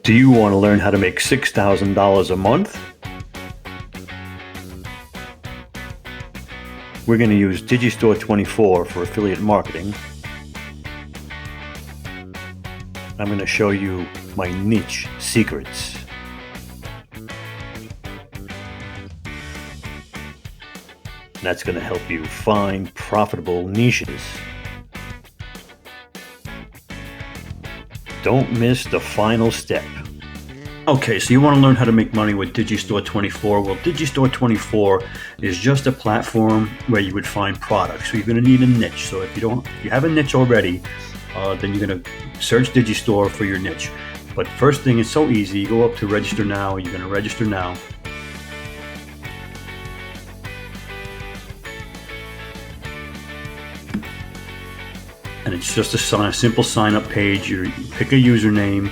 Do you want to learn how to make $6,000 a month? We're going to use Digistore 24 for affiliate marketing. I'm going to show you my niche secrets. That's going to help you find profitable niches. Don't miss the final step. Okay, so you want to learn how to make money with Digistore 24. Well, Digistore 24 is just a platform where you would find products. So you're going to need a niche. So if you have a niche already, then you're going to search Digistore for your niche. But first thing, it's so easy. You go up to register now. You're going to register now. And it's just a simple sign-up page. You pick a username,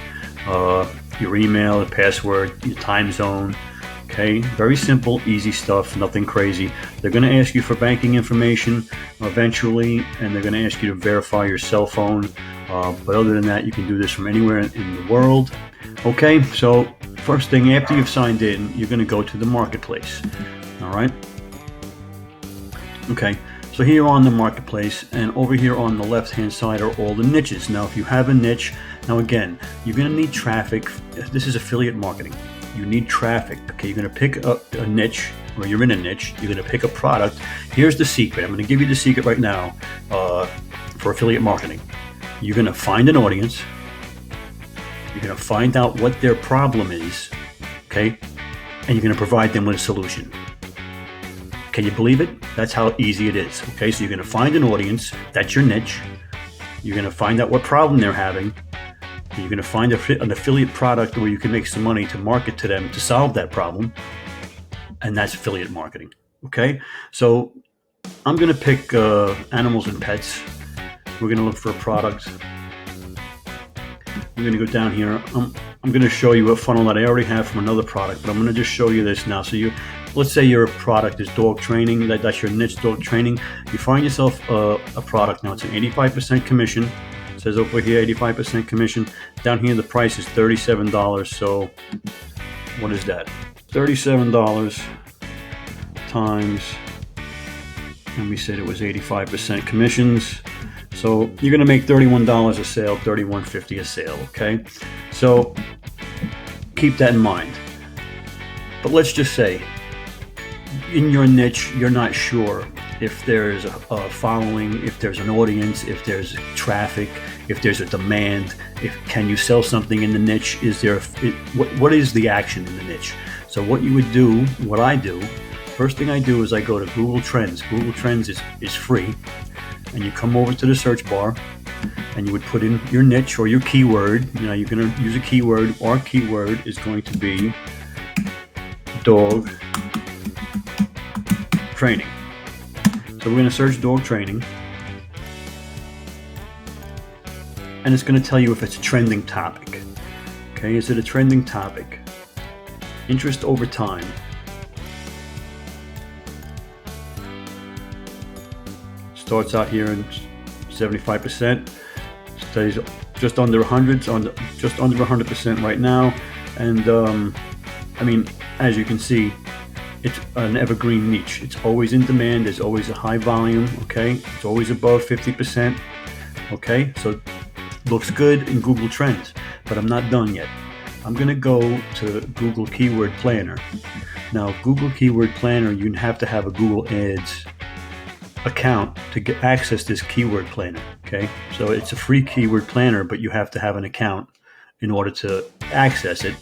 your email, a password, your time zone. Okay, very simple, easy stuff, nothing crazy. They're going to ask you for banking information eventually, and they're going to ask you to verify your cell phone. But other than that, you can do this from anywhere in the world. Okay, so first thing, after you've signed in, you're going to go to the marketplace. All right. Okay. So here on the marketplace, and over here on the left-hand side are all the niches. Now, if you have a niche, now again, you're going to need traffic. This is affiliate marketing. You need traffic. Okay, you're going to pick a niche, or you're in a niche. You're going to pick a product. Here's the secret. I'm going to give you the secret right now for affiliate marketing. You're going to find an audience. You're going to find out what their problem is, okay, and you're going to provide them with a solution. Can you believe it? That's how easy it is. Okay, so you're going to find an audience. That's your niche. You're going to find out what problem they're having. You're going to find an affiliate product where you can make some money to market to them to solve that problem. And that's affiliate marketing. Okay, so I'm going to pick animals and pets. We're going to look for a product. We're going to go down here. I'm going to show you a funnel that I already have from another product, but I'm going to just show you this now. So let's say your product is dog training. That's your niche, dog training. You find yourself a product. Now it's an 85% commission. It says over here 85% commission. Down here the price is $37. So what is that? $37 times, and we said it was 85% commissions. So you're going to make $31 a sale, $31.50 a sale. Okay, so keep that in mind. But let's just say, in your niche, you're not sure if there's a following, if there's an audience, if there's traffic, if there's a demand, can you sell something in the niche? What is the action in the niche? So what you would do, what I do, first thing I do is I go to Google Trends. Google Trends is free, and you come over to the search bar, and you would put in your niche or your keyword. You know, you're going to use a keyword. Our keyword is going to be dog training. So we're going to search dog training, and it's going to tell you if it's a trending topic. Okay, is it a trending topic? Interest over time. Starts out here in 75%. Stays just under 100, just under 100% right now, and I mean, as you can see, it's an evergreen niche. It's always in demand. There's always a high volume. Okay, it's always above 50%. Okay, so looks good in Google Trends, but I'm not done yet. I'm gonna go to Google Keyword Planner. Now, Google Keyword Planner, you have to have a Google Ads account to get access this keyword planner. Okay, so it's a free keyword planner, but you have to have an account in order to access it.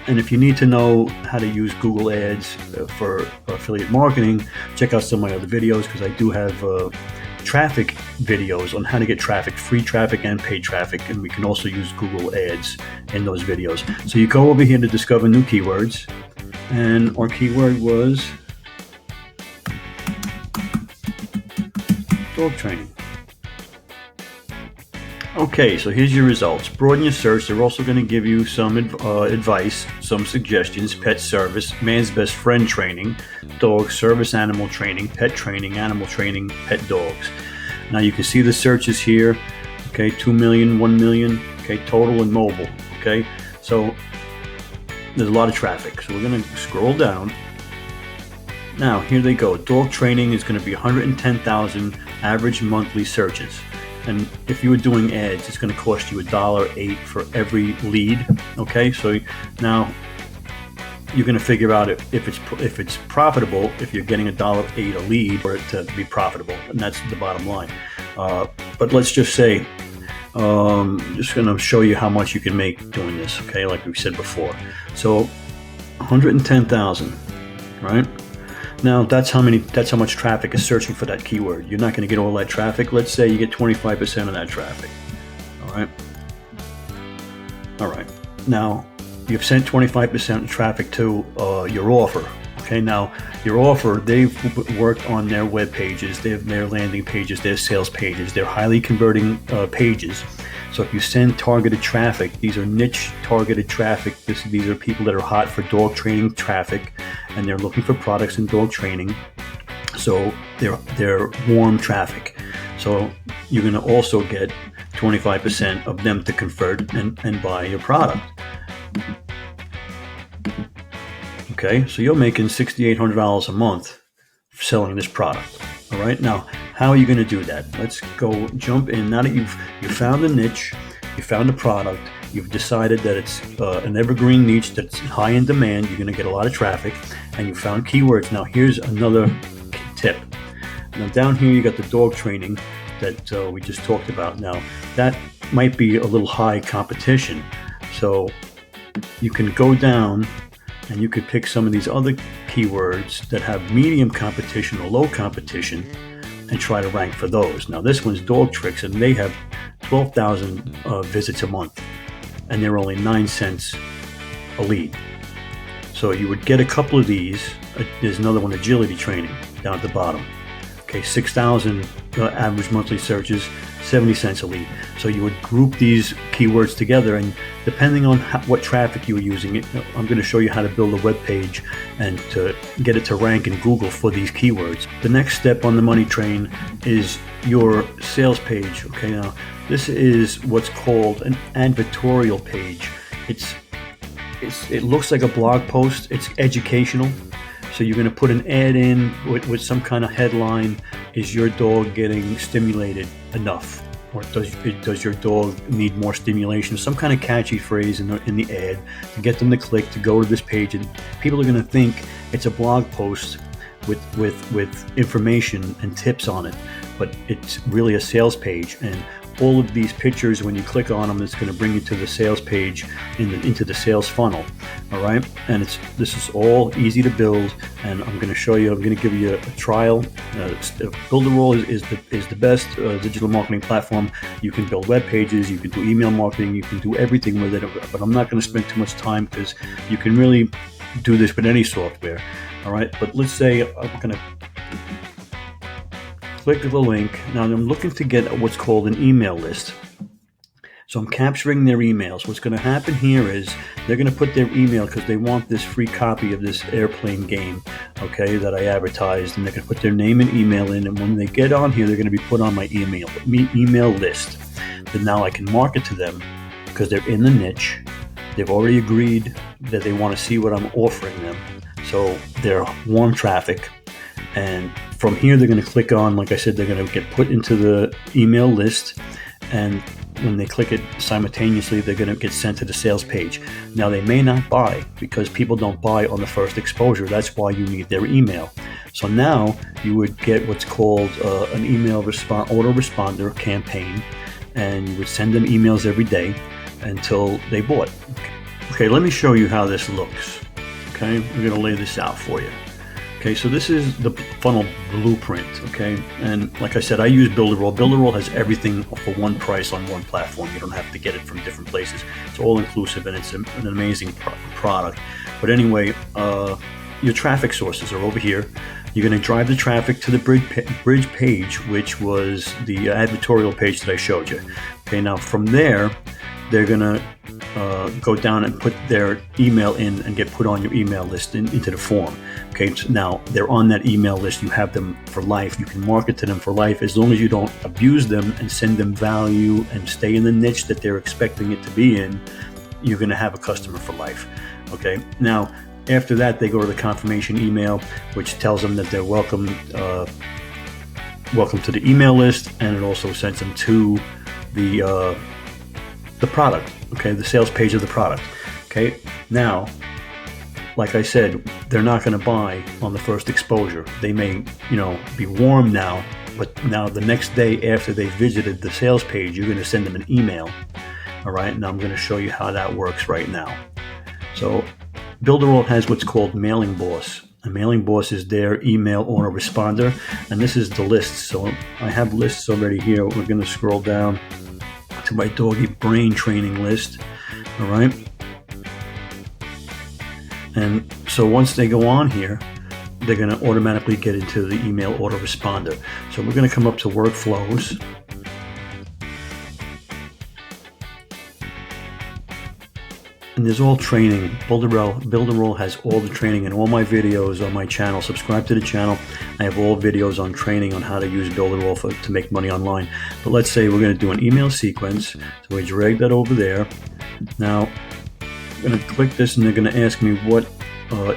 And if you need to know how to use Google Ads for affiliate marketing, check out some of my other videos, because I do have traffic videos on how to get traffic, free traffic and paid traffic, and we can also use Google Ads in those videos. So you go over here to discover new keywords, and our keyword was dog training. Okay, so here's your results. Broaden your search. They're also going to give you some advice, some suggestions: pet service, man's best friend training, dog service, animal training, pet training, animal training, pet dogs. Now you can see the searches here. Okay, 2 million, 1 million. Okay, total and mobile. Okay, So there's a lot of traffic. So we're going to scroll down. Now, here they go. Dog training is going to be 110,000 average monthly searches. And if you were doing ads, it's going to cost you $1.08 for every lead. Okay, so now you're going to figure out if it's profitable, if you're getting $1.08 a lead for it to be profitable, and that's the bottom line. But let's just say, just going to show you how much you can make doing this. Okay, like we said before. So 110,000, right? Now that's how much traffic is searching for that keyword. You're not going to get all that traffic. Let's say you get 25% of that traffic. All right. Now you've sent 25% of traffic to your offer. Okay. Now your offer, they've worked on their web pages, their landing pages, their sales pages. They're highly converting pages. So if you send targeted traffic, these are niche targeted traffic. These are people that are hot for dog training traffic, and they're looking for products in dog training. So they're warm traffic. So you're going to also get 25% of them to convert and buy your product. Okay, so you're making $6,800 a month selling this product. All right, now how are you going to do that? Let's go jump in. Now that you've found a niche, you found a product, you've decided that it's an evergreen niche that's high in demand, you're going to get a lot of traffic, and you found keywords. Now here's another tip. Now down here you got the dog training that we just talked about. Now that might be a little high competition, so you can go down and you could pick some of these other keywords that have medium competition or low competition and try to rank for those. Now this one's dog tricks, and they have 12,000 visits a month, and they're only 9 cents a lead. So you would get a couple of these. There's another one, agility training, down at the bottom. Okay, 6,000 average monthly searches, 70 cents a lead. So you would group these keywords together, and depending on what traffic you were using, I'm going to show you how to build a web page and to get it to rank in Google for these keywords. The next step on the money train is your sales page. Okay, now this is what's called an advertorial page. It looks like a blog post. It's educational. So you're going to put an ad in with some kind of headline. Is your dog getting stimulated enough? Or does your dog need more stimulation? Some kind of catchy phrase in the ad to get them to click to go to this page. And people are going to think it's a blog post with information and tips on it. But it's really a sales page. And all of these pictures, when you click on them, it's going to bring you to the sales page into the sales funnel. All right, and this is all easy to build, and I'm going to show you. I'm going to give you a trial. Builderall is the best digital marketing platform. You can build web pages, you can do email marketing, you can do everything with it. But I'm not going to spend too much time because you can really do this with any software. All right, but let's say I'm going to click the link. Now I'm looking to get what's called an email list. So I'm capturing their emails. What's going to happen here is they're going to put their email because they want this free copy of this airplane game, okay, that I advertised, and they're going to put their name and email in. And when they get on here, they're going to be put on my email list. Then now I can market to them because they're in the niche. They've already agreed that they want to see what I'm offering them. So they're warm traffic. And from here, they're going to click on, like I said, they're going to get put into the email list. And when they click it simultaneously, they're going to get sent to the sales page. Now, they may not buy because people don't buy on the first exposure. That's why you need their email. So now you would get what's called an email autoresponder campaign, and you would send them emails every day until they bought. Okay, let me show you how this looks. Okay, we're going to lay this out for you. Okay, so this is the funnel blueprint, okay? And like I said, I use Builderall. Builderall has everything for one price on one platform. You don't have to get it from different places. It's all inclusive, and it's an amazing product. But anyway, your traffic sources are over here. You're going to drive the traffic to the bridge page, which was the advertorial page that I showed you. Okay, now from there, they're going to go down and put their email in and get put on your email list into the form. Okay, so now they're on that email list. You have them for life. You can market to them for life as long as you don't abuse them and send them value and stay in the niche that they're expecting it to be in. you're going to have a customer for life. Okay. Now, after that, they go to the confirmation email, which tells them that they're welcome to the email list, and it also sends them to the product. Okay, the sales page of the product. Okay. Now, like I said, they're not going to buy on the first exposure. They may, be warm now, but now the next day after they visited the sales page, you're going to send them an email. All right. And I'm going to show you how that works right now. So Builderall has what's called Mailing Boss. A Mailing Boss is their email autoresponder, and this is the list. So I have lists already here. We're going to scroll down to my doggy brain training list. All right. And so once they go on here, they're going to automatically get into the email autoresponder. So we're going to come up to workflows. And there's all training. Builderall has all the training and all my videos on my channel. Subscribe to the channel. I have all videos on training on how to use Builderall to make money online. But let's say we're going to do an email sequence. So we drag that over there. Now, I'm going to click this, and they're going to ask me what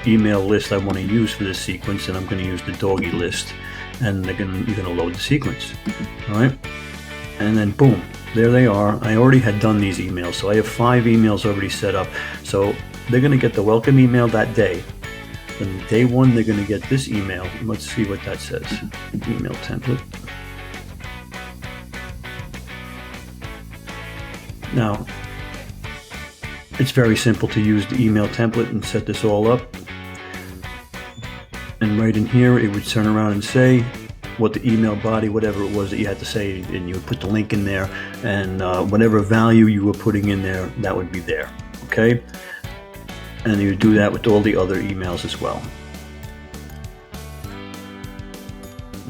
email list I want to use for this sequence, and I'm going to use the doggy list. And you're going to load the sequence. All right. And then boom. There they are. I already had done these emails, so I have 5 emails already set up. So they're going to get the welcome email that day. Then day 1, they're going to get this email. Let's see what that says. Email template. Now, it's very simple to use the email template and set this all up. And right in here, it would turn around and say what the email body, whatever it was that you had to say, and you would put the link in there, and whatever value you were putting in there, that would be there. Okay. And you would do that with all the other emails as well.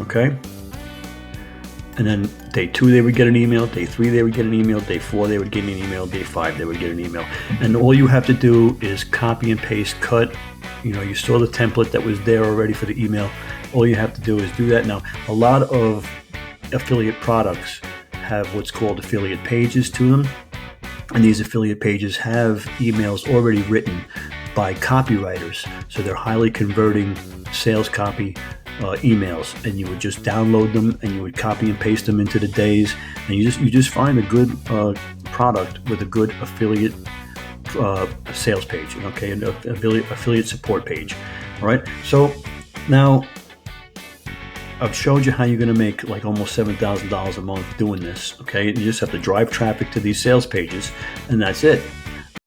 Okay. And then day 2, they would get an email. Day 3, they would get an email. Day 4, they would get an email. Day 5, they would get an email. And all you have to do is copy and paste, cut. You saw the template that was there already for the email. All you have to do is do that. Now, a lot of affiliate products have what's called affiliate pages to them. And these affiliate pages have emails already written by copywriters. So they're highly converting sales copy emails, and you would just download them and you would copy and paste them into the days, and you just find a good product with a good affiliate sales page, okay, an affiliate support page. All right, so now I've showed you how you're going to make like almost $7,000 a month doing this. Okay, you just have to drive traffic to these sales pages, and that's it.